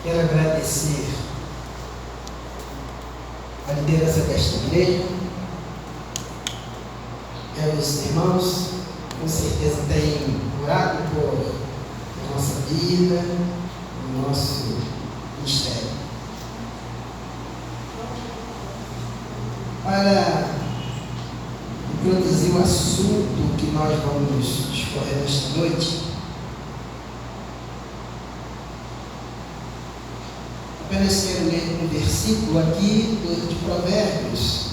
Quero agradecer a liderança desta igreja, os irmãos, com certeza têm orado por nossa vida, o nosso ministério. Para introduzir o assunto que nós vamos discorrer nesta noite, apenas quero ler um versículo aqui de Provérbios,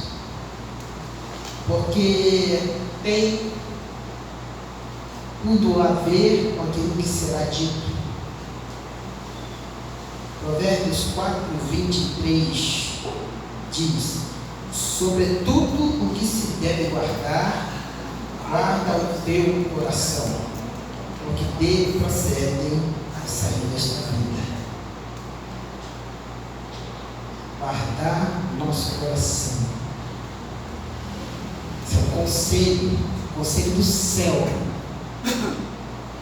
porque tem tudo a ver com aquilo que será dito. Provérbios 4:23 diz: sobretudo o que se deve guardar, guarda o teu coração, porque dele procedem as saídas da vida. Guardar nosso coração. Esse é o conselho do céu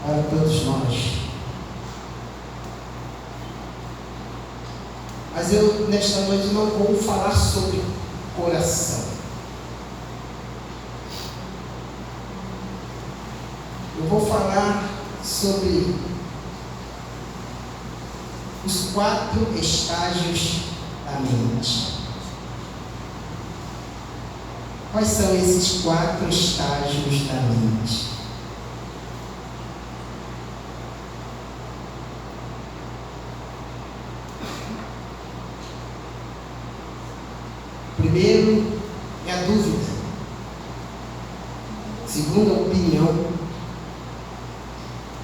para todos nós. Mas eu, nesta noite, não vou falar sobre coração. Eu vou falar sobre os 4 estágios da mente. Quais são esses 4 estágios da mente? Primeiro é a dúvida. Segundo, a opinião.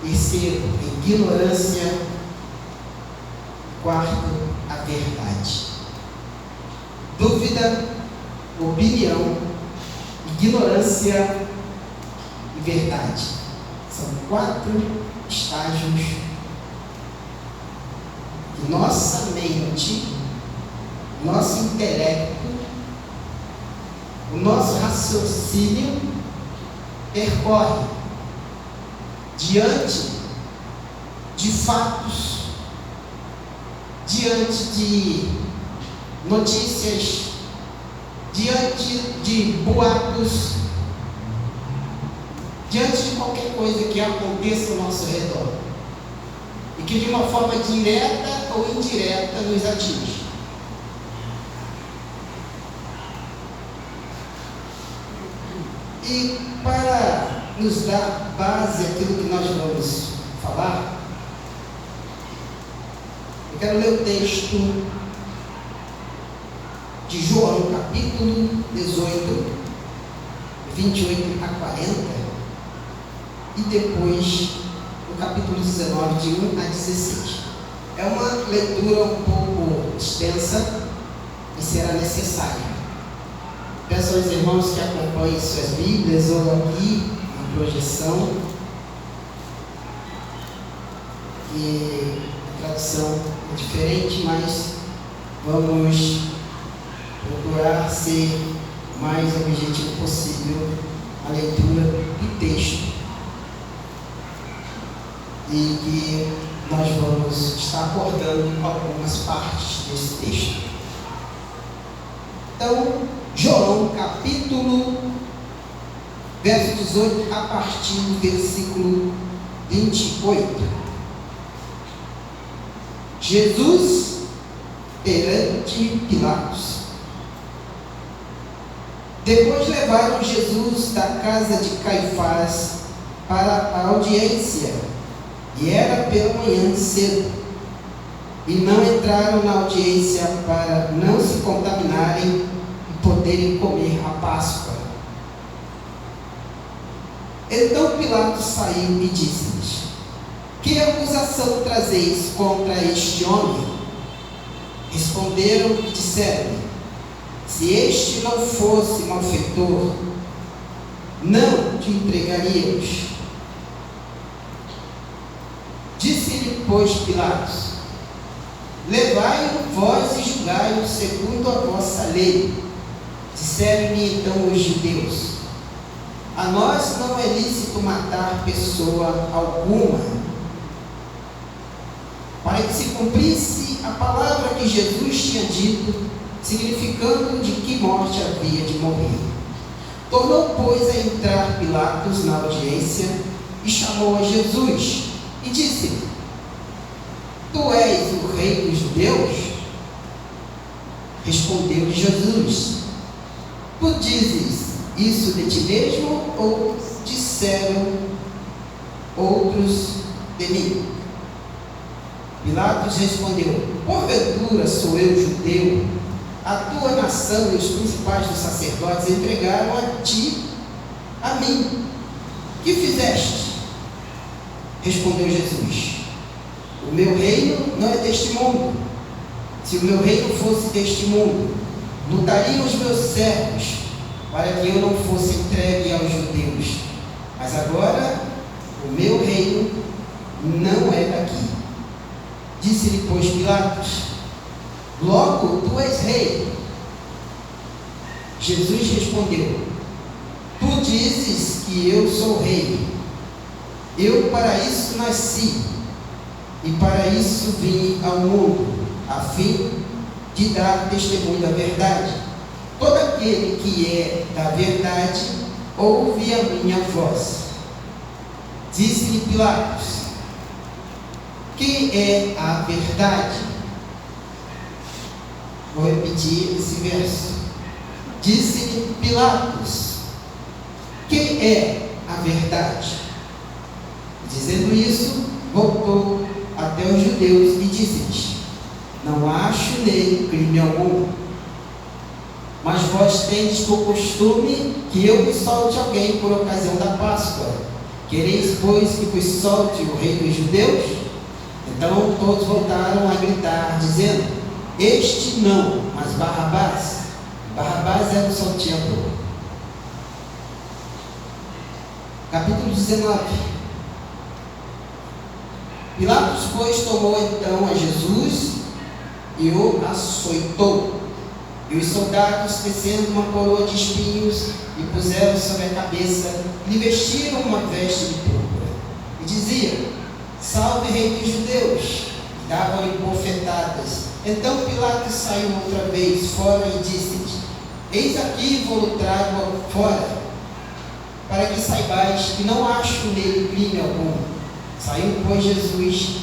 Terceiro, a ignorância. Quarto, a verdade. Dúvida, opinião, ignorância e verdade. São 4 estágios que nossa mente, nosso intelecto, o nosso raciocínio percorre diante de fatos, diante de notícias, diante de boatos, diante de qualquer coisa que aconteça ao nosso redor e que de uma forma direta ou indireta nos atinge. E para nos dar base àquilo que nós vamos falar, eu quero ler o texto de João, capítulo 18, 28 a 40, e depois o capítulo 19, de 1 a 16. É uma leitura um pouco extensa e será necessária. Peço aos irmãos que acompanhem suas Bíblias ou aqui na projeção, e a tradução é diferente, mas vamos procurar ser o mais objetivo possível a leitura do texto, e que nós vamos estar abordando algumas partes desse texto. Então, João, capítulo, verso 18, a partir do versículo 28. Jesus perante Pilatos. Depois levaram Jesus da casa de Caifás para a audiência, e era pela manhã cedo, e não entraram na audiência para não se contaminarem e poderem comer a Páscoa. Então Pilatos saiu e disse-lhes: que acusação trazeis contra este homem? Responderam e disseram-lhe: se este não fosse malfeitor, não te entregaríamos. Disse-lhe, pois, Pilatos: levai-o vós e julgai-o segundo a vossa lei. Disseram-lhe então os judeus: a nós não é lícito matar pessoa alguma. para que se cumprisse a palavra que Jesus tinha dito, significando de que morte havia de morrer. Tornou, pois, a entrar Pilatos na audiência e chamou a Jesus e disse: Tu és o rei dos judeus? Respondeu-lhe Jesus: Tu dizes isso de ti mesmo ou disseram outros de mim? Pilatos respondeu: Porventura sou eu judeu? A tua nação e os principais dos sacerdotes entregaram a ti, a mim. Que fizeste? Respondeu Jesus: O meu reino não é deste mundo. Se o meu reino fosse deste mundo, lutariam os meus servos para que eu não fosse entregue aos judeus. Mas agora o meu reino não é daqui. Disse-lhe, pois, Pilatos: Logo tu és rei. Jesus respondeu: Tu dizes que eu sou rei. Eu para isso nasci, e para isso vim ao mundo, a fim de dar testemunho da verdade. Todo aquele que é da verdade ouve a minha voz. Disse-lhe Pilatos: Que é a verdade? Vou repetir esse verso. Disse-lhe Pilatos: Que é a verdade? Dizendo isso, voltou até os judeus e disse-lhes: Não acho nele crime algum. Mas vós tendes por costume que eu vos solte alguém por ocasião da Páscoa. Quereis, pois, que vos solte o rei dos judeus? Então todos voltaram a gritar, dizendo: Este não, mas Barrabás. Barrabás era o salteador. Capítulo 19. Pilatos, pois, tomou então a Jesus e o açoitou. E os soldados, tecendo uma coroa de espinhos, e puseram sobre a cabeça, e lhe vestiram uma veste de púrpura. E diziam: Salve, rei dos judeus! E davam-lhe bofetadas. Então Pilatos saiu outra vez fora e disse-lhes: Eis aqui vou trago fora, para que saibais que não acho nele crime algum. Saiu, pois, Jesus,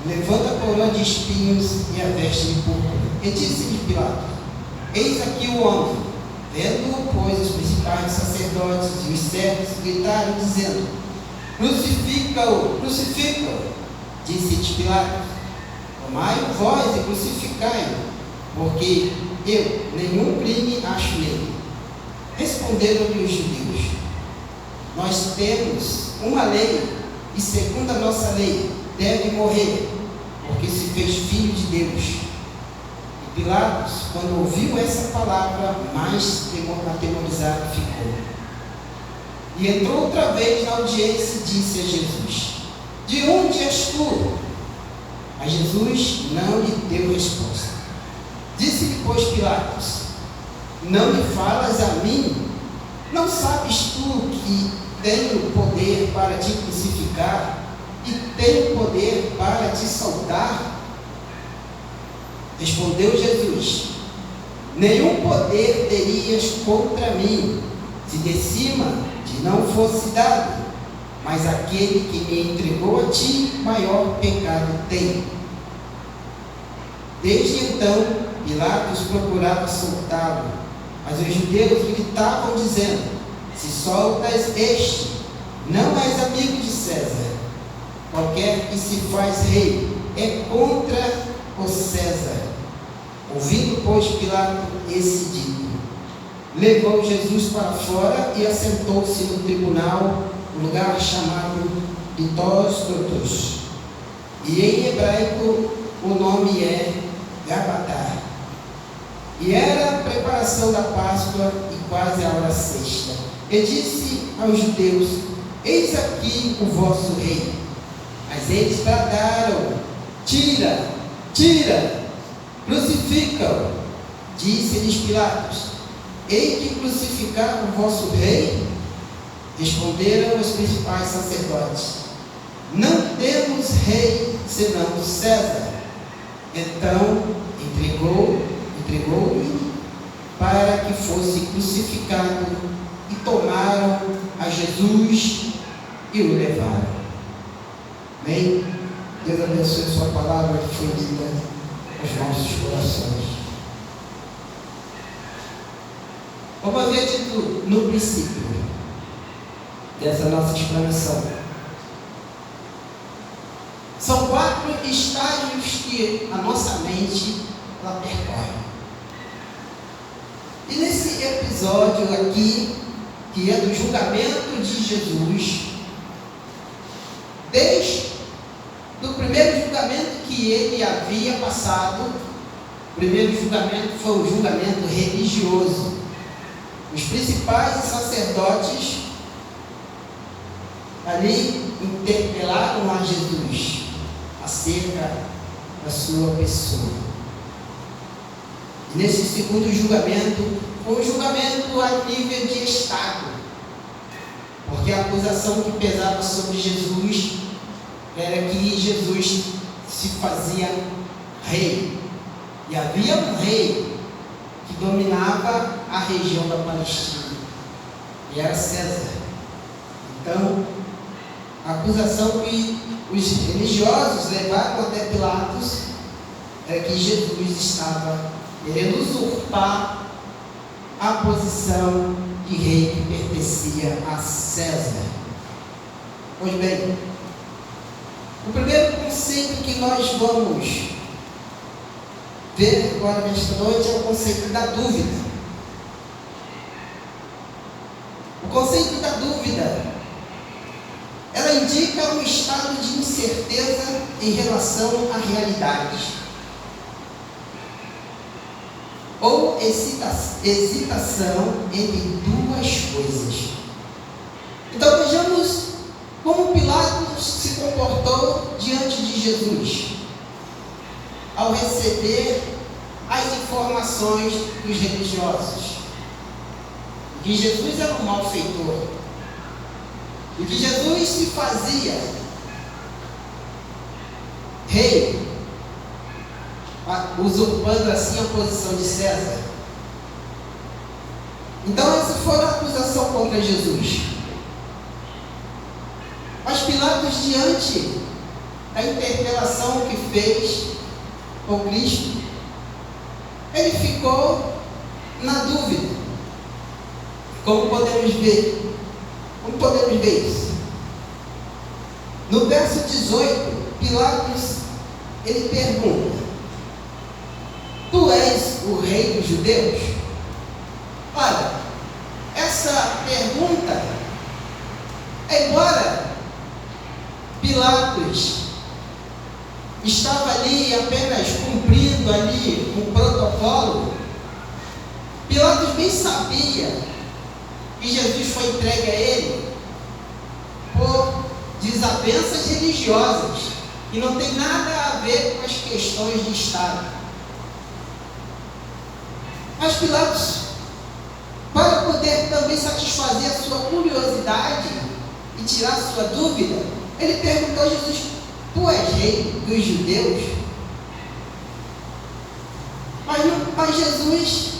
levando a coroa de espinhos e a veste de púrpura. E disse-lhe Pilatos: Eis aqui o homem. Vendo-o, pois, os principais dos sacerdotes e os servos gritaram, dizendo: Crucifica-o, crucifica-o. Disse-lhes Pilatos: Tomai-o vós e crucificai-o, porque eu nenhum crime acho nele. Responderam-lhe os judeus: Nós temos uma lei, e segundo a nossa lei deve morrer, porque se fez filho de Deus. E Pilatos, quando ouviu essa palavra, mais atemorizado ficou. E entrou outra vez na audiência e disse a Jesus: De onde és tu? Mas Jesus não lhe deu resposta. Disse-lhe, pois, Pilatos: Não me falas a mim? Não sabes tu que tenho poder para te crucificar e tenho poder para te soltar? Respondeu Jesus: Nenhum poder terias contra mim, se de cima te não fosse dado. Mas aquele que me entregou a ti, maior pecado tem. Desde então, Pilatos procurava soltá-lo, mas os judeus gritavam, dizendo: Se soltas este, não és amigo de César. Qualquer que se faz rei é contra o César. Ouvindo, pois, Pilatos esse dito, levou Jesus para fora e assentou-se no tribunal, no lugar chamado Litós. E em hebraico o nome é Gabatá. E era a preparação da Páscoa e quase a hora sexta. E disse aos judeus: Eis aqui o vosso rei. Mas eles bradaram: Tira, tira, crucifica-o. Disse-lhes Pilatos: Hei de crucificar o vosso rei? Responderam os principais sacerdotes: Não temos rei senão César. Então entregou-lhe para que fosse crucificado, e tomaram a Jesus e o levaram. Amém? Deus abençoe a sua palavra que foi lida aos nossos corações. Como havia dito no princípio dessa nossa explanação, são 4 estágios que a nossa mente ela percorre. E nesse episódio aqui, que é do julgamento de Jesus, desde o primeiro julgamento que ele havia passado, o primeiro julgamento foi o julgamento religioso. Os principais sacerdotes ali interpelaram a Jesus acerca da sua pessoa. E nesse segundo julgamento, foi um julgamento a nível de Estado, porque a acusação que pesava sobre Jesus era que Jesus se fazia rei, e havia um rei que dominava a região da Palestina, e era César. Então, a acusação que os religiosos levaram até Pilatos era que Jesus estava querendo usurpar a posição de rei que pertencia a César. Pois bem, o primeiro conceito que nós vamos ver agora nesta noite é o conceito da dúvida. O conceito da dúvida, ela indica um estado de incerteza em relação à realidade, ou hesitação entre duas coisas. Então vejamos como Pilatos se comportou diante de Jesus, ao receber as informações dos religiosos, que Jesus era um malfeitor, e que Jesus se fazia rei, usurpando assim a posição de César. Então essa foi a acusação contra Jesus. Mas Pilatos, diante da interpelação que fez com Cristo, ele ficou na dúvida. Como podemos ver? Como podemos ver isso? No verso 18, Pilatos, ele pergunta: Tu és o rei dos judeus? Olha, essa pergunta, embora Pilatos estava ali apenas cumprindo ali um protocolo, Pilatos bem sabia que Jesus foi entregue a ele por desavenças religiosas, e não tem nada a ver com as questões de Estado. Mas Pilatos, para poder também satisfazer a sua curiosidade e tirar a sua dúvida, ele perguntou a Jesus: Tu és rei dos judeus? Mas Jesus,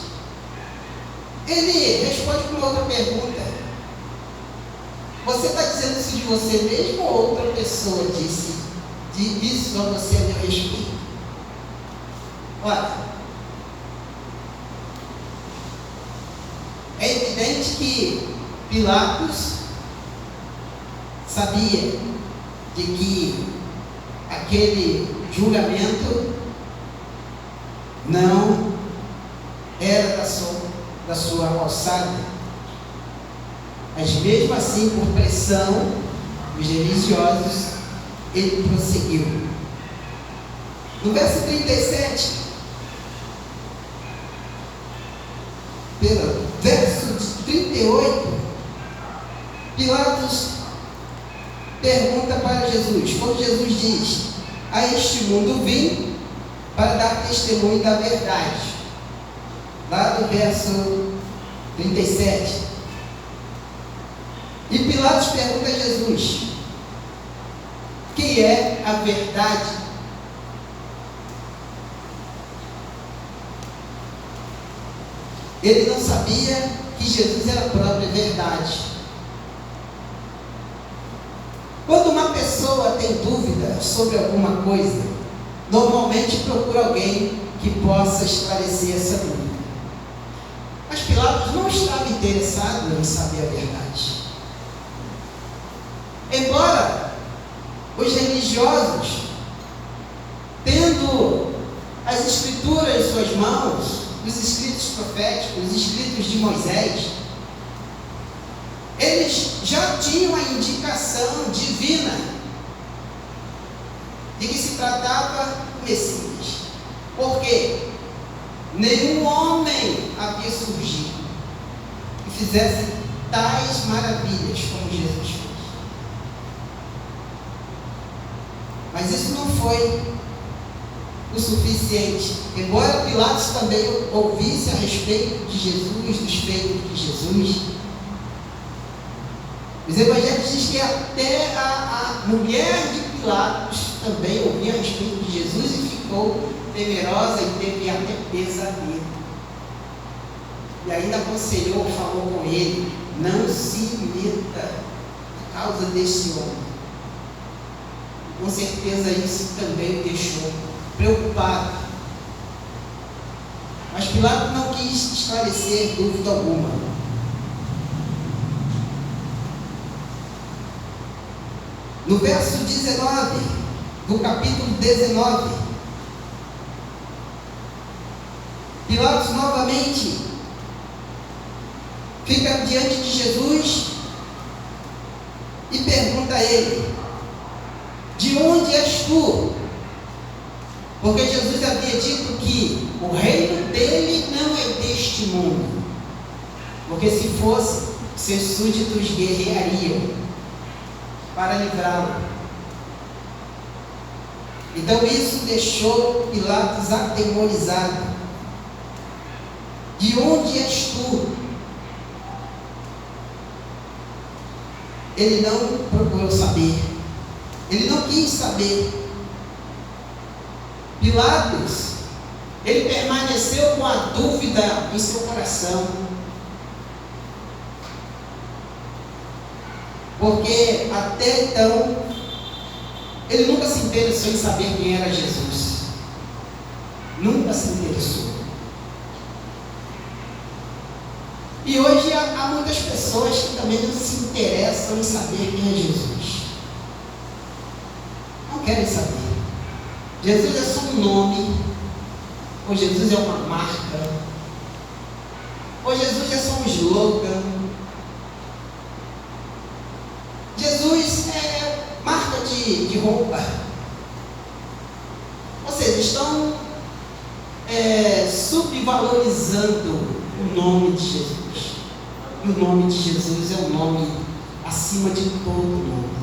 ele responde com outra pergunta: Você está dizendo isso de você mesmo, ou outra pessoa disse isso a você a meu respeito? Olha, é evidente que Pilatos sabia de que aquele julgamento não era da sua alçada, mas mesmo assim, por pressão dos religiosos, ele prosseguiu. No verso 37, verso 38, Pilatos pergunta para Jesus, quando Jesus diz: A este mundo vim para dar testemunho da verdade. Lá do verso 37. E Pilatos pergunta a Jesus: Que é a verdade? Ele não sabia que Jesus era a própria verdade. Quando uma pessoa tem dúvida sobre alguma coisa, normalmente procura alguém que possa esclarecer essa dúvida. Mas Pilatos não estava interessado em saber a verdade. Embora os religiosos, tendo as escrituras em suas mãos, os escritos proféticos, os escritos de Moisés, eles já tinham a indicação divina de que se tratava do Messias. Por quê? Nenhum homem havia surgido que fizesse tais maravilhas como Jesus fez. Mas isso não foi o suficiente. Embora Pilatos também ouvisse a respeito de Jesus, dos feitos de Jesus, os evangelhos dizem que até a mulher de Pilatos também ouvia a respeito de Jesus e ficou temerosa e teve até pesadelo. E ainda aconselhou, falou com ele: não se meta a causa desse homem. Com certeza isso também o deixou preocupado. Mas Pilatos não quis esclarecer dúvida alguma. No verso 19 do capítulo 19, Pilatos novamente fica diante de Jesus e pergunta a ele: de onde és tu? Porque Jesus havia dito que o reino dele não é deste mundo. Porque se fosse, seus súditos guerreariam para livrá-lo. Então isso deixou Pilatos atemorizado. De onde és tu? Ele não procurou saber. Ele não quis saber. Pilatos, ele permaneceu com a dúvida em seu coração. Porque até então, ele nunca se interessou em saber quem era Jesus. Nunca se interessou. E hoje há muitas pessoas que também não se interessam em saber quem é Jesus. Não querem saber. Jesus é só um nome, ou Jesus é uma marca, ou Jesus é só um slogan. Jesus é marca de roupa. Ou seja, estão subvalorizando o nome de Jesus. E o nome de Jesus é um nome acima de todo nome.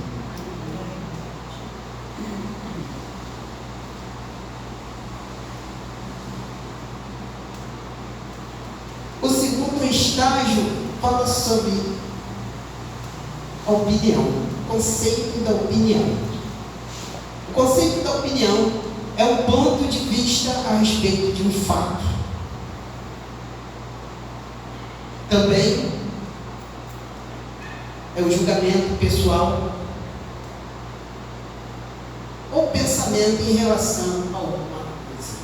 O segundo estágio fala sobre a opinião, o conceito da opinião. O conceito da opinião é um ponto de vista a respeito de um fato. Também é o julgamento pessoal ou pensamento em relação a alguma coisa.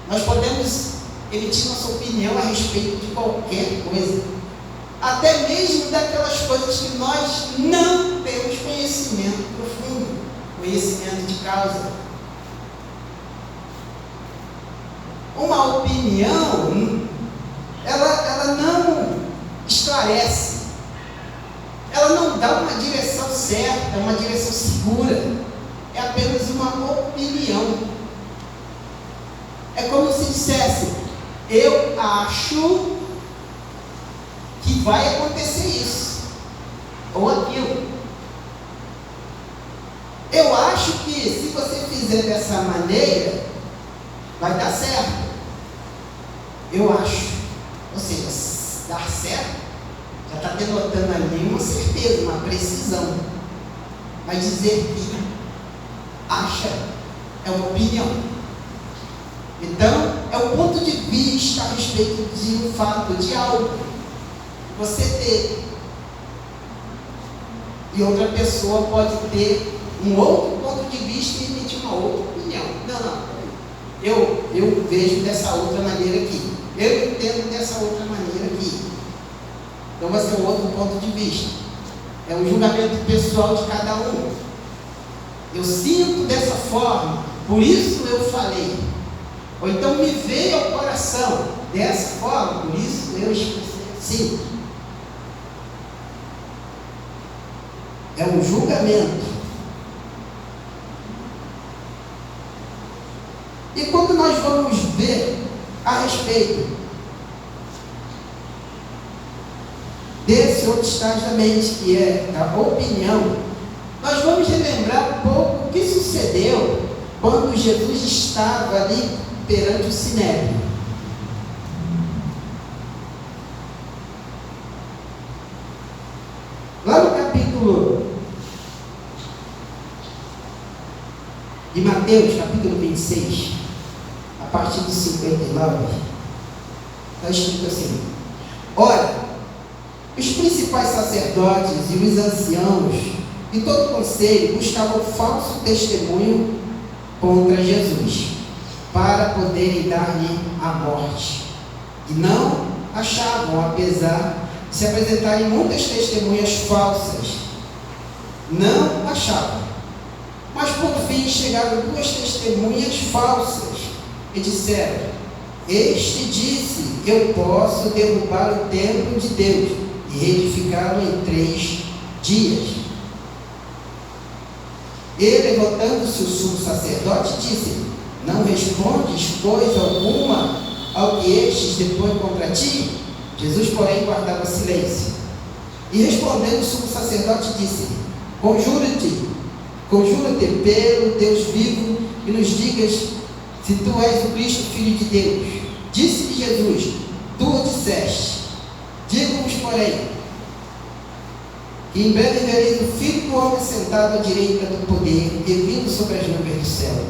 Nós podemos emitir nossa opinião a respeito de qualquer coisa, até mesmo daquelas coisas que nós não temos conhecimento profundo, conhecimento de causa. Uma opinião, ela não esclarece, ela não dá uma direção certa, uma direção segura, é apenas uma opinião. É como se dissesse: eu acho que vai acontecer isso ou aquilo. Eu acho que se você fizer dessa maneira, vai dar certo. Eu acho. Ou seja, dar certo já está denotando ali uma certeza, uma precisão. Mas dizer que acha é uma opinião. Então, é o ponto de vista a respeito de um fato, de algo. Você teve. E outra pessoa pode ter um outro ponto de vista e emitir uma outra opinião. Não. Eu vejo dessa outra maneira aqui. Eu entendo dessa outra maneira aqui. Então vai ser um outro ponto de vista. É um julgamento pessoal de cada um. Eu sinto dessa forma, por isso eu falei. Ou então me veio ao coração dessa forma, por isso eu expressei assim. É um julgamento. E quando nós vamos ver a respeito desse outro estágio da mente, que é a opinião, nós vamos relembrar um pouco o que sucedeu quando Jesus estava ali perante o Sinédrio. Lá no capítulo de Mateus, capítulo 26, a partir do 59, está escrito assim: ora, os principais sacerdotes e os anciãos e todo o conselho buscavam falso testemunho contra Jesus, para poderem dar-lhe a morte. E não achavam, apesar de se apresentarem muitas testemunhas falsas. Não achavam. Mas por fim chegaram duas testemunhas falsas e disseram: este disse, eu posso derrubar o templo de Deus e reedificá-lo em 3 dias. E levantando-se o sumo sacerdote, disse: não respondes coisa alguma ao que estes depõem contra ti? Jesus, porém, guardava silêncio. E respondendo o sumo sacerdote, disse: conjura-te pelo Deus vivo e nos digas se tu és o Cristo, Filho de Deus. Disse-lhe Jesus: tu o disseste. Digo-vos, porém, que em breve vereis o Filho do Homem sentado à direita do poder e vindo sobre as nuvens do céu.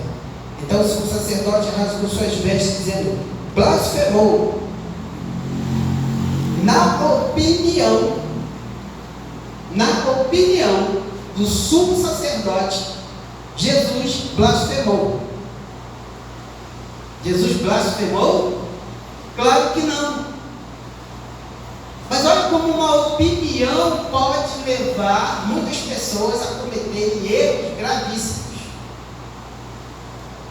Então o sumo sacerdote rasgou suas vestes, dizendo: blasfemou. Na opinião do sumo sacerdote, Jesus blasfemou. Jesus blasfemou? Claro que não. Mas olha como uma opinião pode levar muitas pessoas a cometerem erros gravíssimos.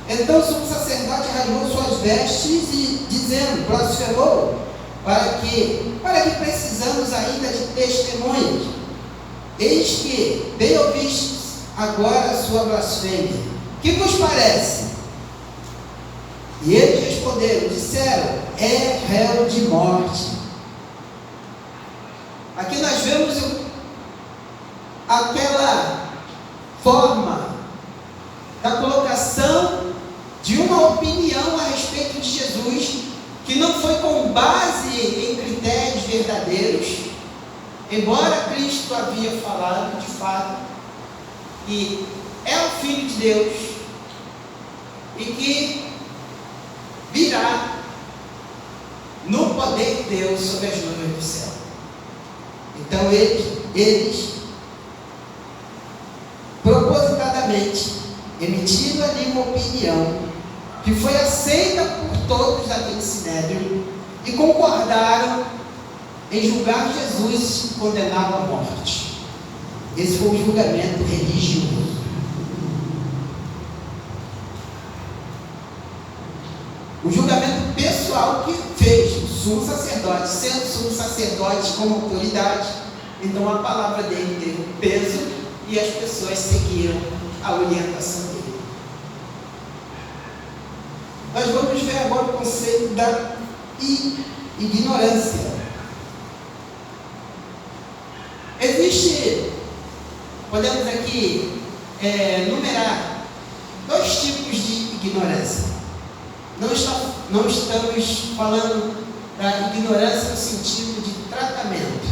Então o sumo sacerdote rasgou suas vestes e dizendo: blasfemou. Para que precisamos ainda de testemunhas? Eis que bem ouvistes agora a sua blasfêmia. Que vos parece? E eles responderam, disseram: é réu de morte. Aqui nós vemos aquela forma da colocação de uma opinião a respeito de Jesus, que não foi com base em critérios verdadeiros, embora Cristo havia falado de fato que é o Filho de Deus e que virá no poder de Deus sobre as nuvens do céu. Então eles propositadamente emitiram ali uma opinião que foi aceita por todos daquele sinédrio e concordaram em julgar Jesus e condená-lo à morte. Esse foi o julgamento religioso. O julgamento pessoal que fez o sumo sacerdote, sendo sumo sacerdote como autoridade, então a palavra dele teve um peso e as pessoas seguiram a orientação dele. Nós vamos ver agora o conceito da ignorância. Existe, podemos aqui numerar 2 tipos de ignorância. Não estamos falando da ignorância no sentido de tratamento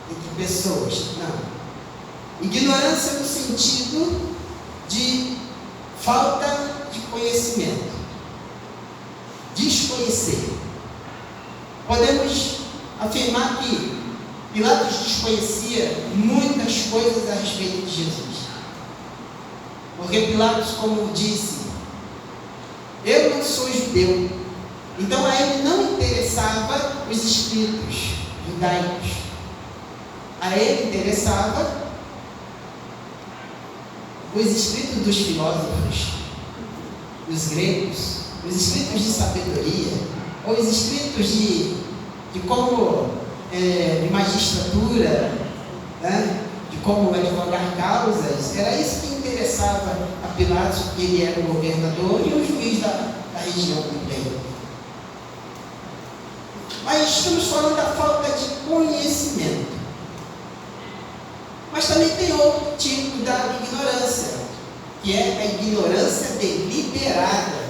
entre pessoas, não. Ignorância no sentido de falta de conhecimento. desconhecer. Podemos afirmar que Pilatos desconhecia muitas coisas a respeito de Jesus. Porque Pilatos, como disse, eu não sou judeu, então a ele não interessava os escritos judaicos. A ele interessava os escritos dos filósofos, dos gregos, os escritos de sabedoria, ou os escritos de magistratura, né? De como advogar causas. Era isso que interessava a Pilatos, porque ele era o governador e o juiz da região também. Mas estamos falando da falta de conhecimento. Mas também tem outro tipo da ignorância, que é a ignorância deliberada.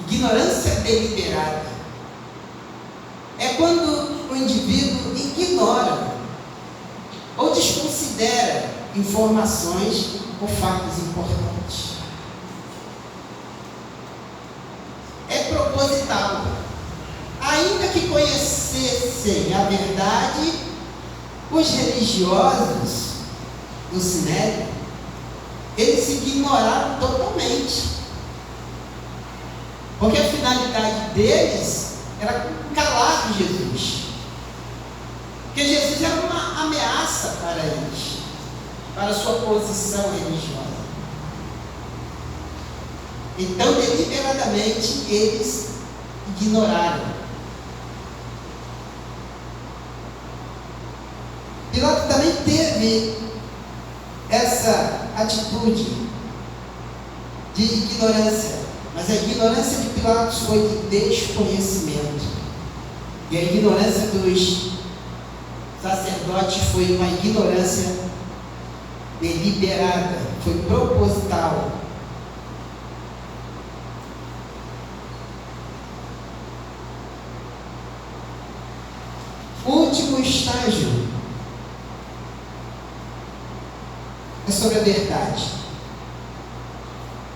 Ignorância deliberada é quando o indivíduo ignora ou desconsidera informações ou fatos importantes. É proposital. Ainda que conhecessem a verdade, os religiosos do Sinédrio, eles ignoraram totalmente. Porque a finalidade deles era calar Jesus. Porque Jesus era uma ameaça para eles, para a sua posição religiosa. Então, deliberadamente, eles ignoraram. Pilatos também teve essa atitude de ignorância, mas a ignorância de Pilatos foi de desconhecimento, e a ignorância dos sacerdotes foi uma ignorância deliberada, foi proposital. O último estágio é sobre a verdade.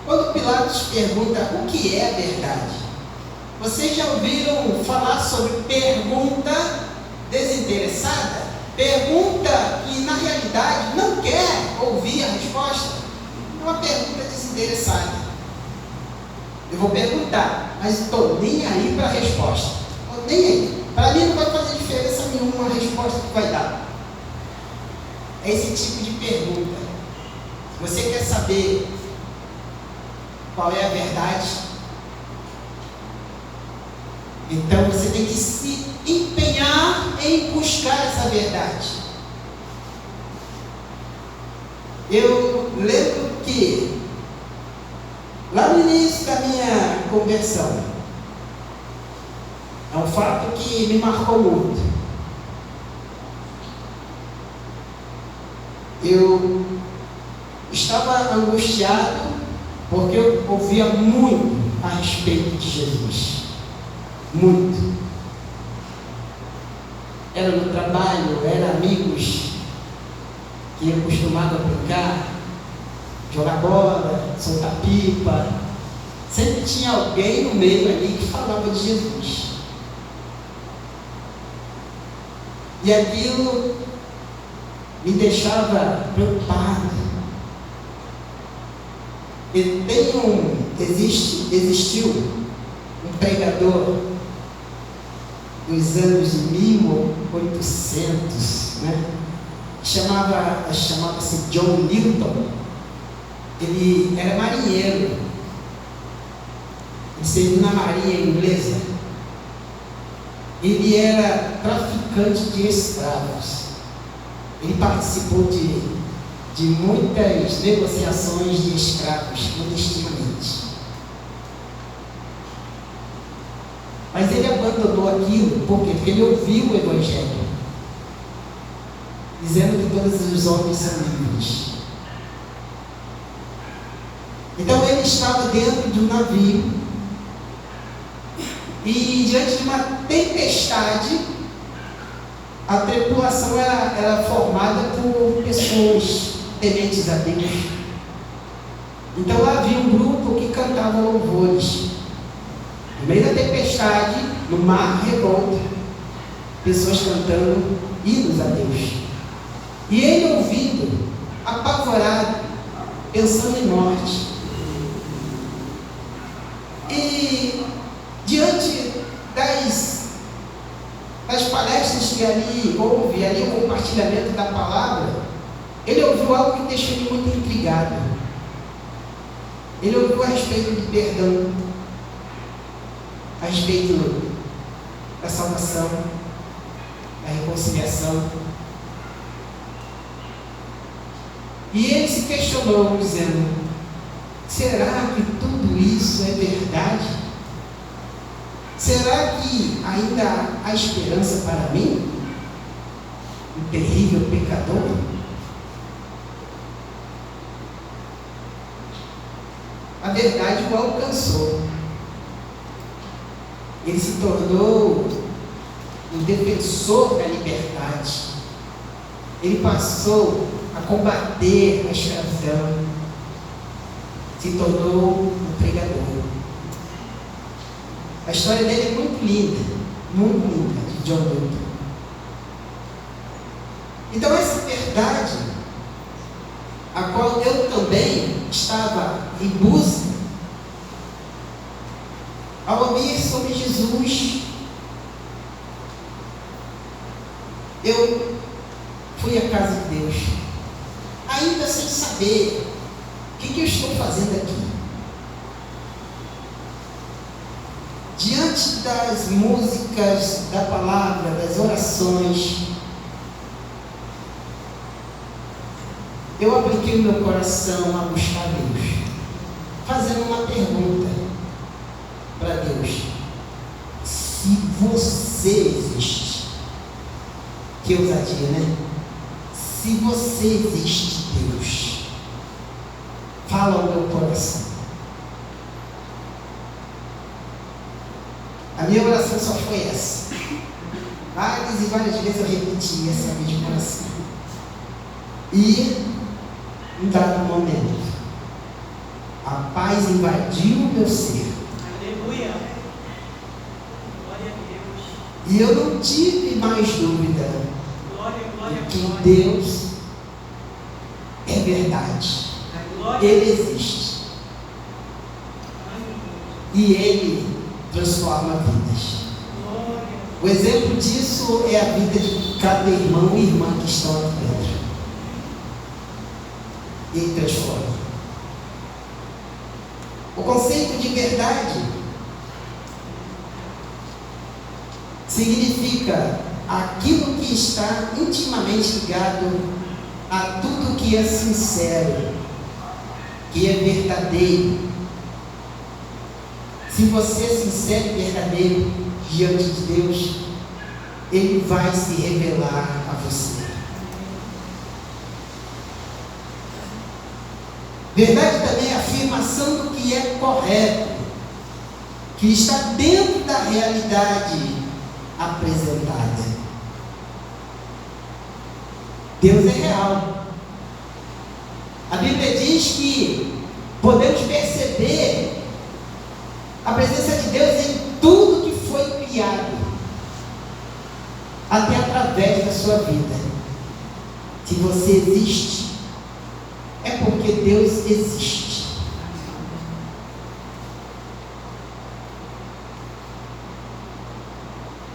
Quando Pilatos pergunta o que é a verdade, vocês já ouviram falar sobre pergunta desinteressada? Pergunta que na realidade não quer ouvir a resposta. É uma pergunta desinteressada. Eu vou perguntar, mas estou nem aí para a resposta. Estou nem aí. Para mim não vai fazer diferença nenhuma a resposta que vai dar. É esse tipo de pergunta. Você quer saber qual é a verdade? Então você tem que se empenhar em buscar essa verdade. Eu lembro que lá no início da minha conversão, é um fato que me marcou muito. Eu estava angustiado porque eu ouvia muito a respeito de Jesus. Muito. Era no trabalho, era amigos que eu costumava brincar, jogar bola, soltar pipa. Sempre tinha alguém no meio ali que falava de Jesus. E aquilo me deixava preocupado. Existiu um pregador dos anos de 1800, né? Chamava-se John Newton. Ele era marinheiro, ele serviu na marinha inglesa. Ele era traficante de escravos. Ele participou de muitas negociações de escravos clandestinamente. Mas ele abandonou aquilo, por quê? Porque ele ouviu o Evangelho, dizendo que todos os homens são livres. Então ele estava dentro de um navio, e diante de uma tempestade, a tripulação era formada por pessoas tementes a Deus. Então lá havia um grupo que cantava louvores. No meio da tempestade, no mar revolto, pessoas cantando hinos a Deus. E ele ouvindo, apavorado, pensando em morte. E diante das palestras que ali houve, ali o compartilhamento da palavra, ele ouviu algo que deixou ele muito intrigado. Ele ouviu a respeito de perdão, a respeito da salvação, da reconciliação. E ele se questionou, dizendo: será que tudo isso é verdade? Será que ainda há esperança para mim, um terrível pecador? A verdade o alcançou. Ele se tornou um defensor da liberdade. Ele passou a combater a escravidão. Se tornou um pregador. A história dele é muito linda, de John Newton. Então essa verdade, a qual eu também estava em busca, ao ouvir sobre Jesus, eu fui à casa de Deus, ainda sem saber o que eu estou fazendo aqui. Diante das músicas, da palavra, das orações, eu apliquei o meu coração a buscar Deus, fazendo uma pergunta para Deus: se você existe, que ousadia, né? Se você existe, Deus, fala ao meu coração. A minha oração só foi essa. Várias e várias vezes eu repeti essa mesma oração. E, em dado momento, a paz invadiu o meu ser. Aleluia. Glória a Deus. E eu não tive mais dúvida de que Deus é verdade. Ele existe. E Ele transforma vidas. O exemplo disso é a vida de cada irmão e irmã que estão aqui dentro. Ele transforma. O conceito de verdade significa aquilo que está intimamente ligado a tudo que é sincero, que é verdadeiro. Se você é sincero e verdadeiro diante de Deus, Ele vai se revelar a você. Verdade também é a afirmação do que é correto, que está dentro da realidade apresentada. Deus é real. A Bíblia diz que podemos perceber a presença de Deus em tudo que foi criado, até através da sua vida. Se você existe, é porque Deus existe.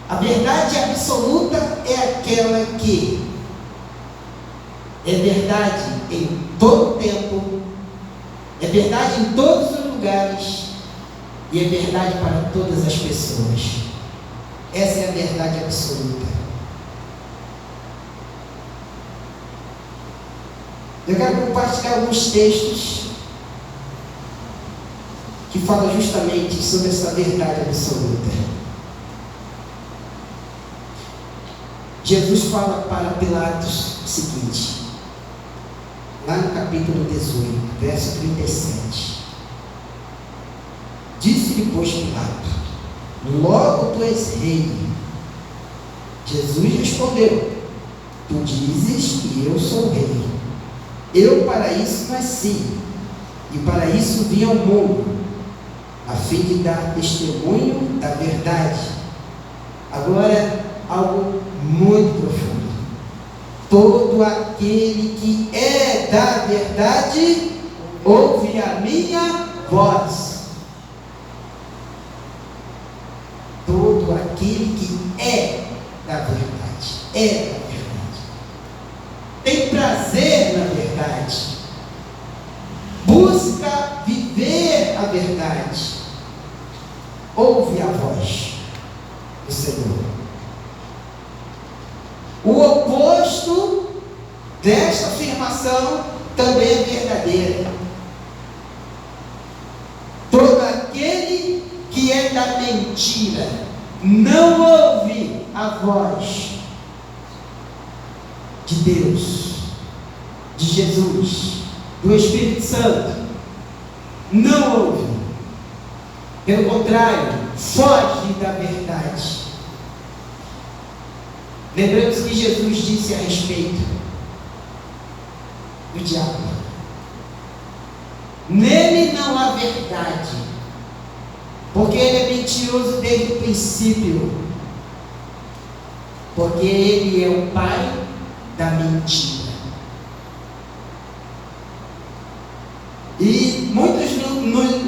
A verdade absoluta é aquela que é verdade em todo tempo, é verdade em todos os lugares, e é verdade para todas as pessoas. Essa é a verdade absoluta. Eu quero compartilhar alguns textos que falam justamente sobre essa verdade absoluta. Jesus fala para Pilatos o seguinte, lá no capítulo 18, verso 37. Disse-lhe, pois, Pilato: logo tu és rei. Jesus respondeu: tu dizes que eu sou rei. Eu para isso nasci, e para isso vim ao mundo, a fim de dar testemunho da verdade. Agora, algo muito profundo. Todo aquele que é da verdade ouve a minha voz. Todo aquele que é da verdade, tem prazer na verdade, busca viver a verdade, ouve a voz do Senhor. O oposto desta afirmação também é verdadeira. Todo aquele que é da mentira não ouve a voz de Deus, de Jesus, do Espírito Santo. Não ouve. Pelo contrário, foge da verdade. Lembramos que Jesus disse a respeito do diabo: nele não há verdade, porque ele é mentiroso desde o princípio, porque ele é o pai da mentira. E muitos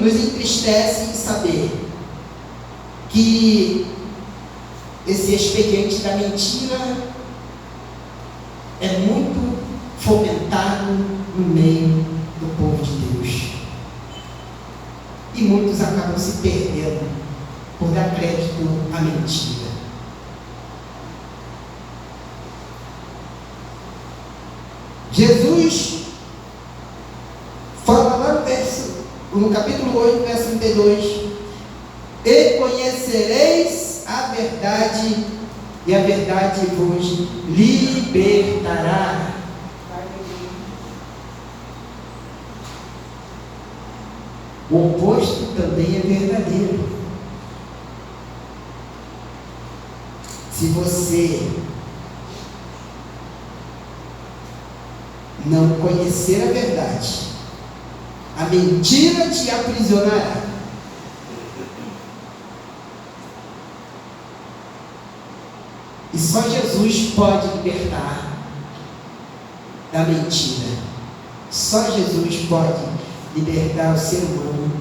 nos entristecem saber que esse expediente da mentira é muito fomentado no meio do povo de Deus. E muitos acabam se perdendo por dar crédito à mentira. Jesus fala lá no capítulo 8, verso 32: e conhecereis a verdade, e a verdade vos libertará. O oposto também é verdadeiro. Se você não conhecer a verdade, a mentira te aprisionará. E só Jesus pode libertar da mentira. Só Jesus pode libertar o ser humano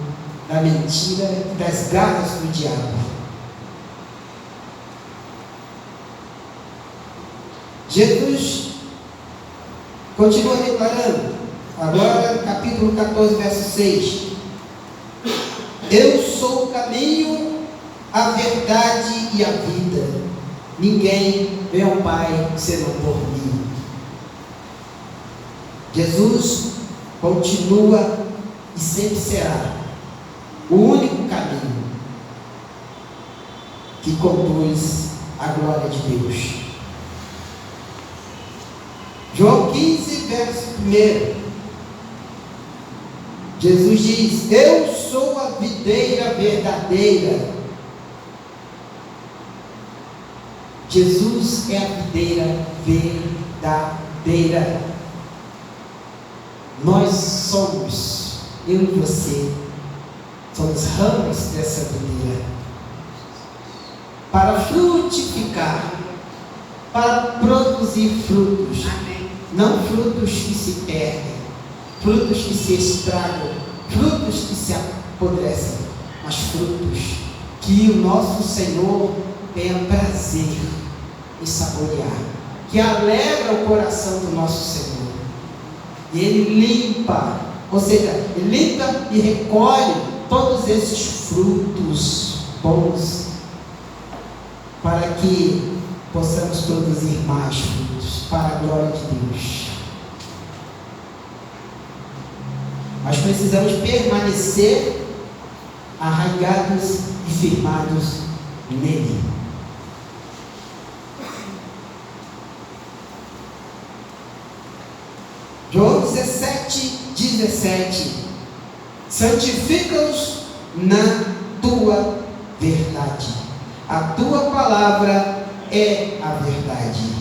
da mentira e das garras do diabo. Jesus continua declarando, agora no capítulo 14, verso 6: eu sou o caminho, a verdade e a vida. Ninguém vê ao Pai senão por mim. Jesus continua e sempre será o único caminho que conduz à glória de Deus. João 15, verso 1. Jesus diz: eu sou a videira verdadeira. Jesus é a videira verdadeira. Nós somos, eu e você, somos ramos dessa videira, para frutificar, para produzir frutos. Amém. Não frutos que se perdem, frutos que se estragam, frutos que se apodrecem, mas frutos que o nosso Senhor tenha prazer em saborear, que alegra o coração do nosso Senhor. E Ele limpa, ou seja, Ele limpa e recolhe todos esses frutos bons, para que possamos produzir mais frutos para a glória de Deus. Nós precisamos permanecer arraigados e firmados nele. João 17:17: santifica-os na tua verdade, a tua palavra é a verdade.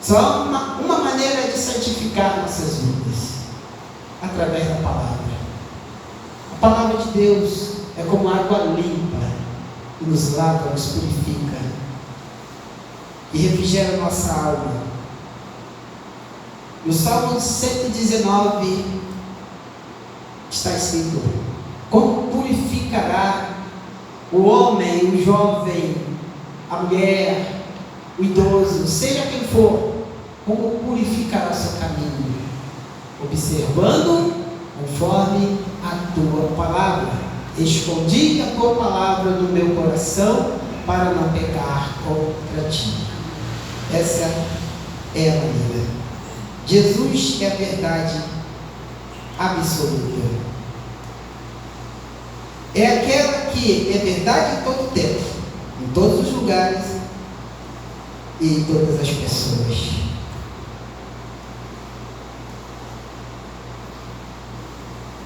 Só uma maneira de santificar nossas vidas: através da palavra. A palavra de Deus é como água limpa, que nos lava, nos purifica e refrigera a nossa alma. No Salmo 119 está escrito: como purificará o homem, o jovem, a mulher, o idoso, seja quem for, como purificará seu caminho? Observando conforme a tua palavra. Escondi a tua palavra no meu coração para não pecar contra ti. Essa é a maneira. Jesus é a verdade absoluta. É aquela que é verdade em todo tempo, em todos os lugares e em todas as pessoas.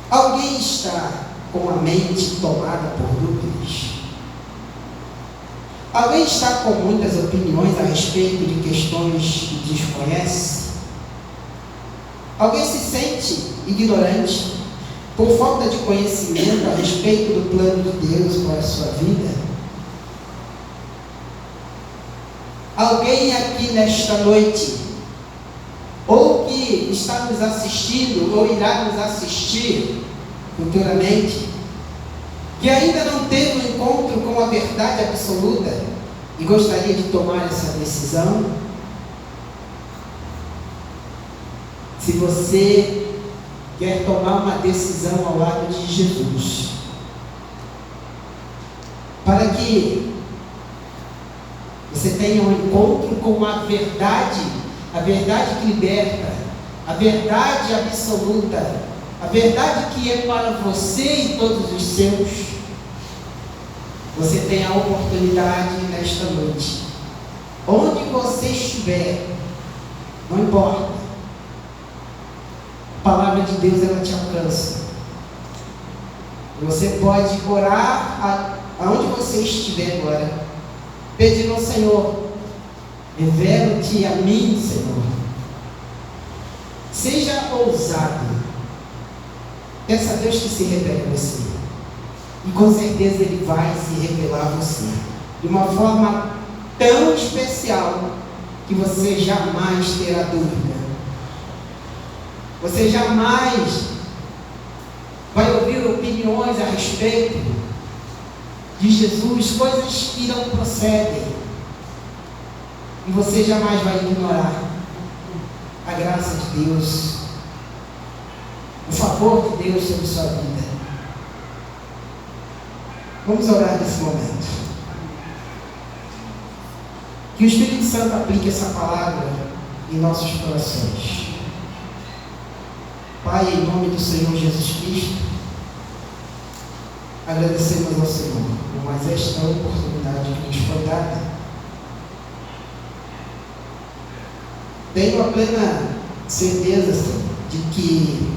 Alguém está com a mente tomada por dúvidas? Alguém está com muitas opiniões a respeito de questões que desconhece? Alguém se sente ignorante por falta de conhecimento a respeito do plano de Deus para a sua vida? Alguém aqui nesta noite, ou que está nos assistindo, ou irá nos assistir futuramente, que ainda não teve um encontro com a verdade absoluta e gostaria de tomar essa decisão? Se você quer tomar uma decisão ao lado de Jesus, para que você tenha um encontro com a verdade que liberta, a verdade absoluta, a verdade que é para você e todos os seus, você tem a oportunidade nesta noite, onde você estiver, não importa, a palavra de Deus ela te alcança. Você pode orar aonde você estiver agora, pedindo ao Senhor: revela-te a mim, Senhor. Seja ousado. Peça a Deus que se revele a você. E com certeza Ele vai se revelar a você de uma forma tão especial que você jamais terá dúvida. Você jamais vai ouvir opiniões a respeito de Jesus, coisas que não procedem. E você jamais vai ignorar a graça de Deus, o favor de Deus sobre sua vida. Vamos orar nesse momento. Que o Espírito Santo aplique essa palavra em nossos corações. Pai, em nome do Senhor Jesus Cristo, agradecemos ao Senhor por mais esta oportunidade que nos foi dada. Tenho a plena certeza, Senhor, de que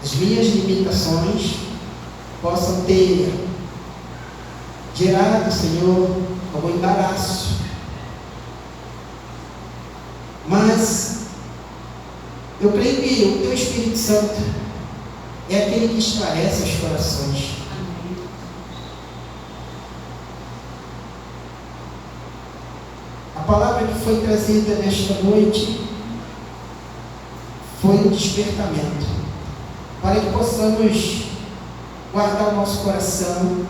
as minhas limitações possam ter gerado, Senhor, algum embaraço. Mas eu creio que o Teu Espírito Santo é aquele que esclarece os corações. A palavra que foi trazida nesta noite foi um despertamento, para que possamos guardar o nosso coração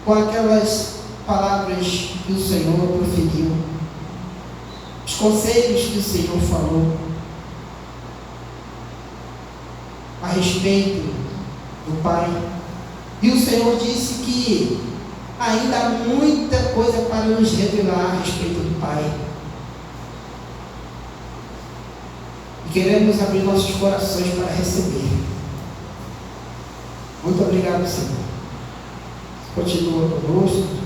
com aquelas palavras que o Senhor proferiu, os conselhos que o Senhor falou a respeito do Pai. E o Senhor disse que ainda há muita coisa para nos revelar a respeito do Pai. E queremos abrir nossos corações para receber. Muito obrigado, Senhor. Continua conosco.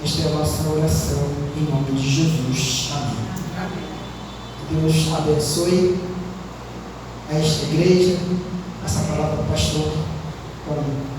Esta é a nossa oração em nome de Jesus. Amém. Que Deus abençoe a esta igreja, essa palavra do pastor. Amém.